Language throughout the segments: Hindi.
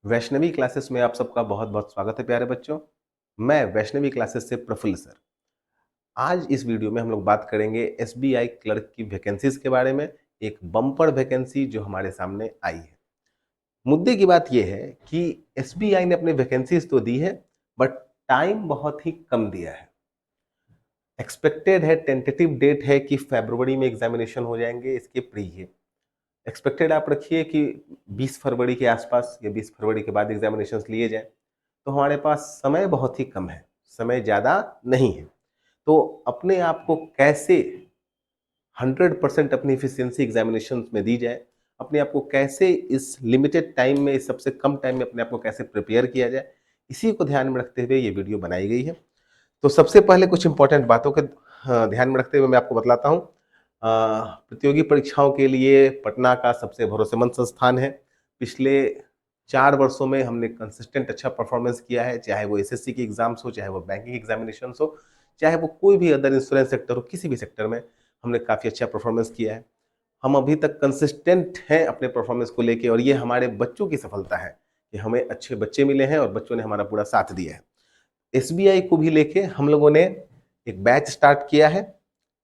वैष्णवी क्लासेस में आप सबका बहुत बहुत स्वागत है प्यारे बच्चों। मैं वैष्णवी क्लासेस से प्रफुल्ल सर। आज इस वीडियो में हम लोग बात करेंगे एसबीआई क्लर्क की वैकेंसीज के बारे में। एक बम्पर वैकेंसी जो हमारे सामने आई है। मुद्दे की बात यह है कि एसबीआई ने अपने वैकेंसीज तो दी है, बट टाइम बहुत ही कम दिया है। एक्सपेक्टेड है, टेंटेटिव डेट है कि फरवरी में एग्जामिनेशन हो जाएंगे, इसके प्री है। एक्सपेक्टेड आप रखिए कि 20 फरवरी के आसपास या 20 फरवरी के बाद एग्जामिनेशन लिए जाएं। तो हमारे पास समय बहुत ही कम है, समय ज़्यादा नहीं है। तो अपने आप को कैसे 100% अपनी इफिशियंसी एग्जामिनेशन में दी जाए, अपने आप को कैसे इस लिमिटेड टाइम में, इस सबसे कम टाइम में अपने आप को कैसे प्रिपेयर किया जाए, इसी को ध्यान में रखते हुए ये वीडियो बनाई गई है। तो सबसे पहले कुछ इंपॉर्टेंट बातों के ध्यान में रखते हुए मैं आपको बतलाता हूँ। प्रतियोगी परीक्षाओं के लिए पटना का सबसे भरोसेमंद संस्थान है। पिछले 4 वर्षों में हमने कंसिस्टेंट अच्छा परफॉर्मेंस किया है, चाहे वो एसएससी की एग्जाम्स हो, चाहे वो बैंकिंग एग्जामिनेशन हो, चाहे वो कोई भी अदर इंश्योरेंस सेक्टर हो, किसी भी सेक्टर में हमने काफ़ी अच्छा परफॉर्मेंस किया है। हम अभी तक कंसिस्टेंट हैं अपने परफॉर्मेंस को लेके, और ये हमारे बच्चों की सफलता है कि हमें अच्छे बच्चे मिले हैं और बच्चों ने हमारा पूरा साथ दिया है। एसबीआई को भी लेके हम लोगों ने एक बैच स्टार्ट किया है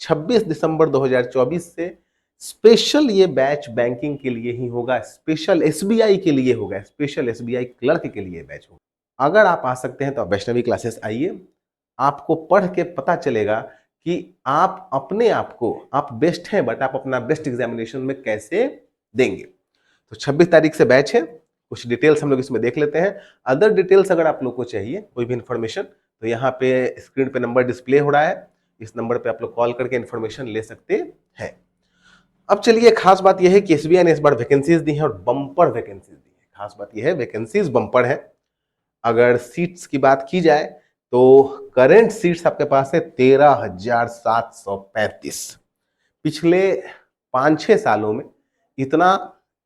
26 दिसंबर 2024 से। स्पेशल ये बैच बैंकिंग के लिए ही होगा, स्पेशल एसबीआई के लिए होगा, स्पेशल एसबीआई क्लर्क के लिए बैच होगा। अगर आप आ सकते हैं तो आप वैष्णवी क्लासेस आइए। आपको पढ़ के पता चलेगा कि आप अपने आप को, आप बेस्ट हैं, बट आप अपना बेस्ट एग्जामिनेशन में कैसे देंगे। तो 26 तारीख से बैच है। कुछ डिटेल्स हम लोग इसमें देख लेते हैं। अदर डिटेल्स अगर आप लोग को चाहिए, कोई भी इन्फॉर्मेशन, तो यहाँ पे स्क्रीन पे नंबर डिस्प्ले हो रहा है, इस नंबर पे आप लोग कॉल करके इन्फॉर्मेशन ले सकते हैं। अब चलिए, खास बात यह है कि एसबीआई ने इस बार वैकेंसीज दी हैं और बम्पर वैकेंसीज दी है। खास बात यह है वैकेंसीज बम्पर है। अगर सीट्स की बात की जाए तो करेंट सीट्स आपके पास है 13,735। पिछले 5-6 सालों में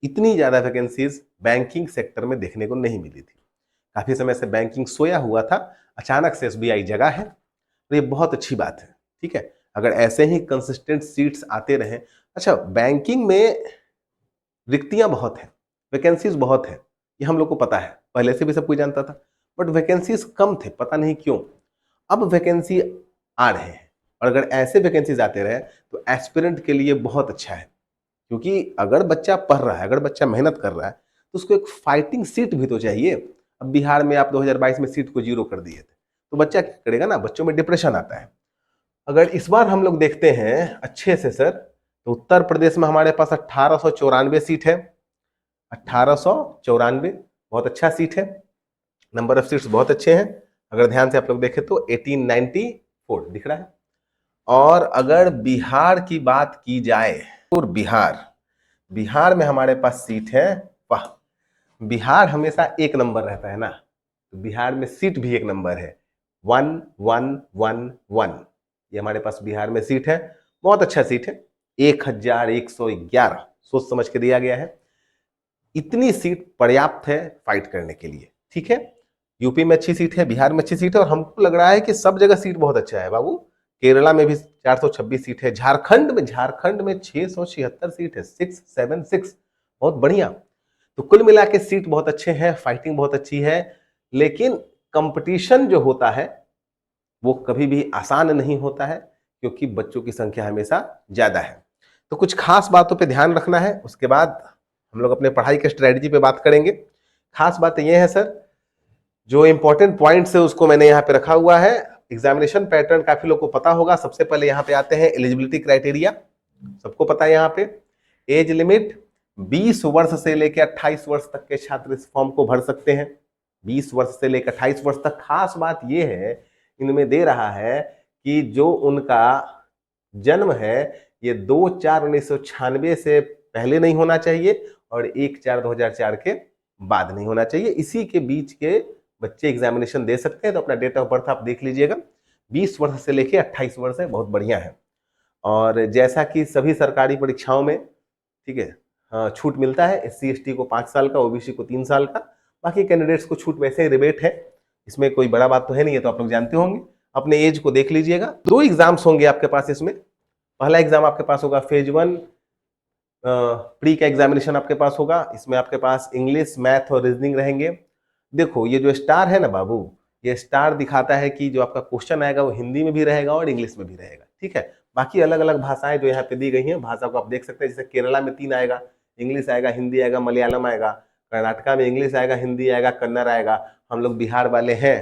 इतनी ज्यादा वैकेंसीज बैंकिंग सेक्टर में देखने को नहीं मिली थी। काफी समय से बैंकिंग सोया हुआ था, अचानक से एसबीआई जगा है, तो ये बहुत अच्छी बात है। ठीक है, अगर ऐसे ही कंसिस्टेंट सीट्स आते रहे। अच्छा, बैंकिंग में रिक्तियां बहुत हैं, वैकेंसीज बहुत है, ये हम लोग को पता है, पहले से भी सब कोई जानता था, बट वैकेंसीज कम थे, पता नहीं क्यों। अब वैकेंसी आ रहे हैं, और अगर ऐसे वैकेंसीज आते रहे तो एस्पिरेंट के लिए बहुत अच्छा है। क्योंकि अगर बच्चा पढ़ रहा है, अगर बच्चा मेहनत कर रहा है, तो उसको एक फाइटिंग सीट भी तो चाहिए। अब बिहार में आप 2022 में सीट को 0 कर दिए थे, तो बच्चा क्या करेगा ना, बच्चों में डिप्रेशन आता है। अगर इस बार हम लोग देखते हैं अच्छे से सर, तो उत्तर प्रदेश में हमारे पास 1894 सीट है। 1894 बहुत अच्छा सीट है, नंबर ऑफ सीट्स बहुत अच्छे हैं। अगर ध्यान से आप लोग देखें तो 1894 दिख रहा है। और अगर बिहार की बात की जाए तो बिहार में हमारे पास सीट है, वाह, बिहार हमेशा एक नंबर रहता है ना, तो बिहार में सीट भी एक नंबर है, 1111। ये हमारे पास बिहार में सीट है, बहुत अच्छा सीट है, 1111 सोच समझ के दिया गया है। इतनी सीट पर्याप्त है फाइट करने के लिए। ठीक है, यूपी में अच्छी सीट है, बिहार में अच्छी सीट है, और हमको लग रहा है कि सब जगह सीट बहुत अच्छा है बाबू। केरला में भी 426 सीट है, झारखंड में 676 सीट है, 676, बहुत बढ़िया। तो कुल मिला के सीट बहुत अच्छे हैं, फाइटिंग बहुत अच्छी है, लेकिन कंपटीशन जो होता है वो कभी भी आसान नहीं होता है, क्योंकि बच्चों की संख्या हमेशा ज्यादा है। तो कुछ खास बातों पे ध्यान रखना है, उसके बाद हम लोग अपने पढ़ाई के स्ट्रेटजी पे बात करेंगे। खास बात ये है सर, जो इंपॉर्टेंट पॉइंट्स है उसको मैंने यहाँ पे रखा हुआ है। एग्जामिनेशन पैटर्न काफी लोग को पता होगा। सबसे पहले यहाँ पे आते हैं एलिजिबिलिटी क्राइटेरिया, सबको पता है। यहाँ पे एज लिमिट 20 वर्ष से लेकर 28 वर्ष तक के छात्र इस फॉर्म को भर सकते हैं। 20 वर्ष से लेकर 28 वर्ष तक। खास बात यह है, इनमें दे रहा है कि जो उनका जन्म है ये 2/4/1996 से पहले नहीं होना चाहिए और 1/4/2004 के बाद नहीं होना चाहिए। इसी के बीच के बच्चे एग्जामिनेशन दे सकते हैं। तो अपना डेट ऑफ बर्थ आप देख लीजिएगा, 20 वर्ष से लेकर 28 वर्ष है, बहुत बढ़िया है। और जैसा कि सभी सरकारी परीक्षाओं में, ठीक है, छूट मिलता है। SC ST को 5 साल का, OBC को 3 साल का, बाकी कैंडिडेट्स को छूट वैसे ही रिबेट है, इसमें कोई बड़ा बात तो है नहीं, है तो आप लोग जानते होंगे। अपने एज को देख लीजिएगा। 2 एग्जाम्स होंगे आपके पास इसमें। पहला एग्जाम आपके पास होगा फेज 1 प्री का एग्जामिनेशन आपके पास होगा। इसमें आपके पास इंग्लिश, मैथ और रीजनिंग रहेंगे। देखो ये जो स्टार है ना बाबू, ये स्टार दिखाता है कि जो आपका क्वेश्चन आएगा वो हिंदी में भी रहेगा और इंग्लिश में भी रहेगा, ठीक है। बाकी अलग अलग भाषाएं जो यहाँ पे दी गई हैं, भाषा को आप देख सकते हैं। जैसे केरला में 3 आएगा, इंग्लिश आएगा, हिंदी आएगा, मलयालम आएगा। कर्नाटका में इंग्लिश आएगा, हिंदी आएगा, कन्नड़ आएगा। हम लोग बिहार वाले हैं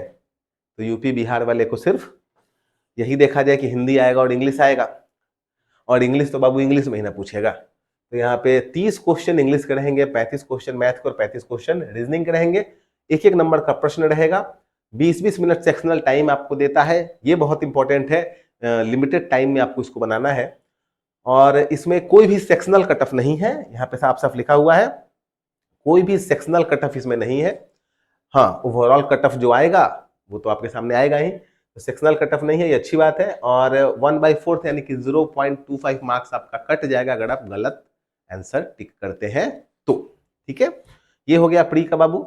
तो यूपी बिहार वाले को सिर्फ यही देखा जाए कि हिंदी आएगा और इंग्लिश आएगा, और इंग्लिश तो बाबू इंग्लिश में ही ना पूछेगा। तो यहाँ पे 30 क्वेश्चन इंग्लिश के रहेंगे, 35 क्वेश्चन मैथ के और 35 क्वेश्चन रीजनिंग के रहेंगे। एक एक नंबर का प्रश्न रहेगा। 20-20 मिनट सेक्शनल टाइम आपको देता है, ये बहुत इंपॉर्टेंट है। लिमिटेड टाइम में आपको इसको बनाना है। और इसमें कोई भी सेक्शनल कट ऑफ नहीं है, यहाँ पे साफ साफ लिखा हुआ है, कोई भी सेक्शनल कट ऑफ इसमें नहीं है। हाँ, ओवरऑल कट ऑफ जो आएगा वो तो आपके सामने आएगा ही, तो सेक्शनल कट ऑफ नहीं है, ये अच्छी बात है। और 1/4 यानी कि 0.25 मार्क्स आपका कट जाएगा अगर आप गलत आंसर टिक करते हैं तो, ठीक है। ये हो गया प्री का बाबू।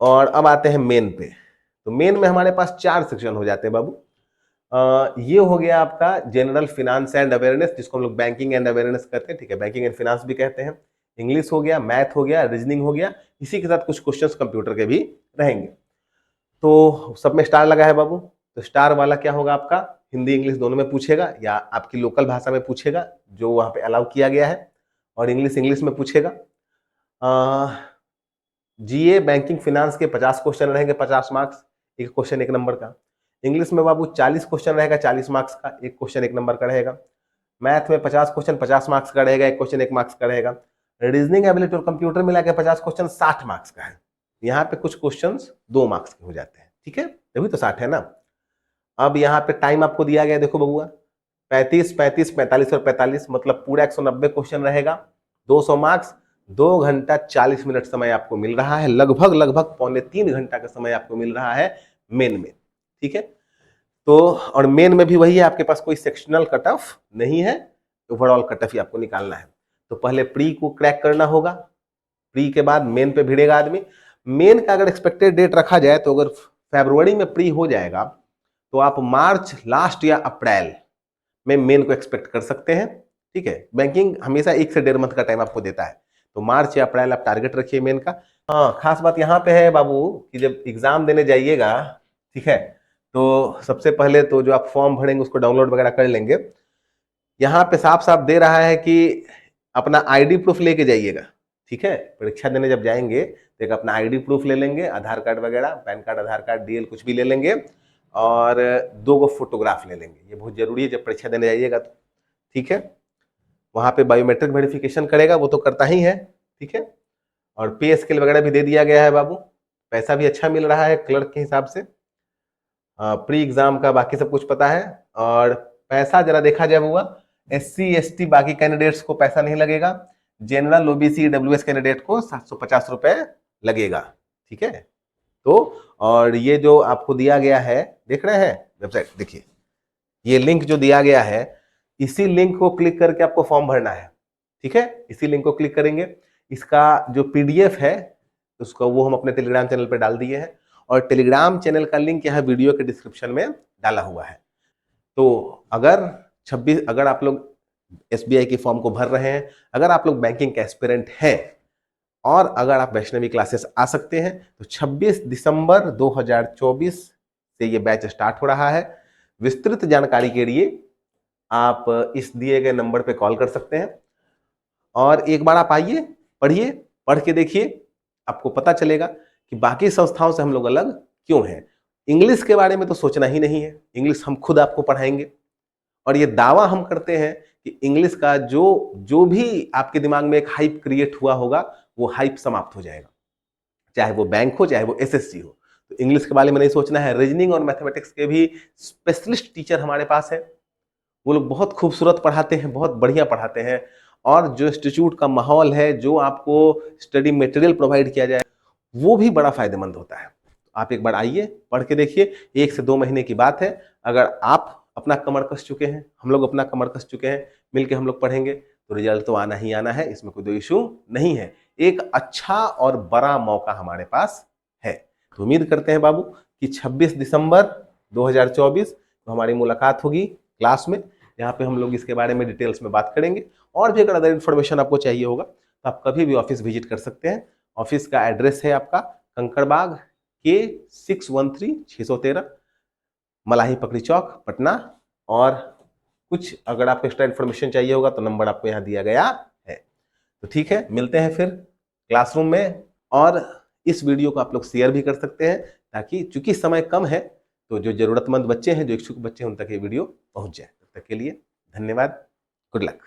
और अब आते हैं मेन पे। तो मेन में हमारे पास 4 सेक्शन हो जाते हैं बाबू। ये हो गया आपका जनरल फिनांस एंड अवेयरनेस, जिसको हम लोग बैंकिंग एंड अवेयरनेस कहते हैं, ठीक है, बैंकिंग एंड फिनांस भी कहते हैं। इंग्लिश हो गया, मैथ हो गया, रीजनिंग हो गया, इसी के साथ कुछ क्वेश्चंस कंप्यूटर के भी रहेंगे। तो सब में स्टार लगा है बाबू। तो स्टार वाला क्या होगा आपका, हिंदी इंग्लिश दोनों में पूछेगा, या आपकी लोकल भाषा में पूछेगा जो वहां पे अलाउ किया गया है, और इंग्लिश में पूछेगा। जीए बैंकिंग फिनांस के 50 क्वेश्चन रहेंगे, 50 मार्क्स, एक क्वेश्चन 1 नंबर का। इंग्लिश में बाबू 40 क्वेश्चन रहेगा, 40 मार्क्स का, एक क्वेश्चन 1 नंबर का रहेगा। मैथ में 50 क्वेश्चन 50 मार्क्स का रहेगा, एक क्वेश्चन 1 मार्क्स का रहेगा। रीजनिंग एबिलिटी और कंप्यूटर मिला के 50 क्वेश्चन 60 मार्क्स का है। यहाँ पे कुछ क्वेश्चन 2 मार्क्स के हो जाते हैं, ठीक है, तभी तो 60 है ना। अब यहाँ पे टाइम आपको दिया गया, देखो बबुआ, 35, 35, 45 और 45, मतलब पूरा 190 क्वेश्चन रहेगा, 200 मार्क्स। 2 घंटा 40 मिनट समय आपको मिल रहा है, लगभग लगभग 2.25 घंटा का समय आपको मिल रहा है मेन में, ठीक है। तो और मेन में भी वही है, आपके पास कोई सेक्शनल कट ऑफ नहीं है, ओवरऑल कट ऑफ ही आपको निकालना है। तो पहले प्री को क्रैक करना होगा, प्री के बाद मेन पे भिड़ेगा आदमी। मेन का अगर एक्सपेक्टेड डेट रखा जाए तो अगर फरवरी में प्री हो जाएगा तो आप मार्च लास्ट या अप्रैल में मेन को एक्सपेक्ट कर सकते हैं, ठीक है। बैंकिंग हमेशा 1 से 1.5 मंथ का टाइम आपको देता है, तो मार्च या अप्रैल आप टारगेट रखिए मेन का। हाँ, खास बात यहाँ पे है बाबू कि जब एग्जाम देने जाइएगा, ठीक है, तो सबसे पहले तो जो आप फॉर्म भरेंगे उसको डाउनलोड वगैरह कर लेंगे। यहाँ पे साफ साफ दे रहा है कि अपना आईडी प्रूफ लेके जाइएगा, ठीक है। परीक्षा देने जब जाएंगे तो एक अपना आईडी प्रूफ ले लेंगे, आधार कार्ड वगैरह, पैन कार्ड, आधार कार्ड, डीएल कुछ भी ले लेंगे, और 2 गो फोटोग्राफ ले लेंगे। ये बहुत जरूरी है जब परीक्षा देने जाइएगा तो, ठीक है। वहां पे बायोमेट्रिक वेरिफिकेशन करेगा, वो तो करता ही है, ठीक है। और पे स्केल वगैरह भी दे दिया गया है बाबू, पैसा भी अच्छा मिल रहा है क्लर्क के हिसाब से। प्री एग्जाम का बाकी सब कुछ पता है। और पैसा जरा देखा जाए हुआ, SC ST बाकी कैंडिडेट्स को पैसा नहीं लगेगा, जनरल OBC WS कैंडिडेट को 750 रुपए लगेगा, ठीक है। तो और ये जो आपको दिया गया है, देख रहे हैं वेबसाइट, देखिए ये लिंक जो दिया गया है, इसी लिंक को क्लिक करके आपको फॉर्म भरना है, ठीक है। इसी लिंक को क्लिक करेंगे, इसका जो PDF है उसको वो हम अपने टेलीग्राम चैनल पर डाल दिए हैं, और टेलीग्राम चैनल का लिंक यहाँ वीडियो के डिस्क्रिप्शन में डाला हुआ है। तो अगर आप लोग SBI की फॉर्म को भर रहे हैं, अगर आप लोग बैंकिंग के एस्पिरेंट हैं, और अगर आप वैष्णवी क्लासेस आ सकते हैं, तो 26 दिसंबर 2024 से ये बैच स्टार्ट हो रहा है। विस्तृत जानकारी के लिए आप इस दिए गए नंबर पे कॉल कर सकते हैं, और एक बार आप आइए, पढ़िए, पढ़ के देखिए, आपको पता चलेगा कि बाकी संस्थाओं से हम लोग अलग क्यों हैं। इंग्लिश के बारे में तो सोचना ही नहीं है, इंग्लिश हम खुद आपको पढ़ाएंगे, और ये दावा हम करते हैं कि इंग्लिश का जो भी आपके दिमाग में एक हाइप क्रिएट हुआ होगा, वो हाइप समाप्त हो जाएगा, चाहे वो बैंक हो चाहे वो SSC हो। तो इंग्लिश के बारे में नहीं सोचना है। रीजनिंग और मैथमेटिक्स के भी स्पेशलिस्ट टीचर हमारे पास है, वो लोग बहुत खूबसूरत पढ़ाते हैं, बहुत बढ़िया पढ़ाते हैं, और जो इंस्टीट्यूट का माहौल है, जो आपको स्टडी मटेरियल प्रोवाइड किया जाए, वो भी बड़ा फायदेमंद होता है। आप एक बार आइए, पढ़ के देखिए, 1 से 2 महीने की बात है। अगर आप अपना कमर कस चुके हैं, हम लोग अपना कमर कस चुके हैं, मिलके हम लोग पढ़ेंगे तो रिजल्ट तो आना ही आना है, इसमें कोई दो इशू नहीं है। एक अच्छा और बड़ा मौका हमारे पास है। तो उम्मीद करते हैं बाबू कि 26 दिसंबर 2024 तो हमारी मुलाकात होगी क्लास में। जहाँ पे हम लोग इसके बारे में डिटेल्स में बात करेंगे। और भी अगर अदर इन्फॉर्मेशन आपको चाहिए होगा तो आप कभी भी ऑफिस विजिट कर सकते हैं। ऑफिस का एड्रेस है आपका कंकड़बाग K613613 मलाही पकड़ी चौक पटना। और कुछ अगर आपको एक्स्ट्रा इन्फॉर्मेशन चाहिए होगा तो नंबर आपको यहाँ दिया गया है। तो ठीक है, मिलते हैं फिर क्लासरूम में। और इस वीडियो को आप लोग शेयर भी कर सकते हैं ताकि चूंकि समय कम है तो जो जरूरतमंद बच्चे हैं, जो इच्छुक बच्चे हैं, उन तक ये वीडियो पहुंच जाए। तब तक के लिए धन्यवाद। Good luck.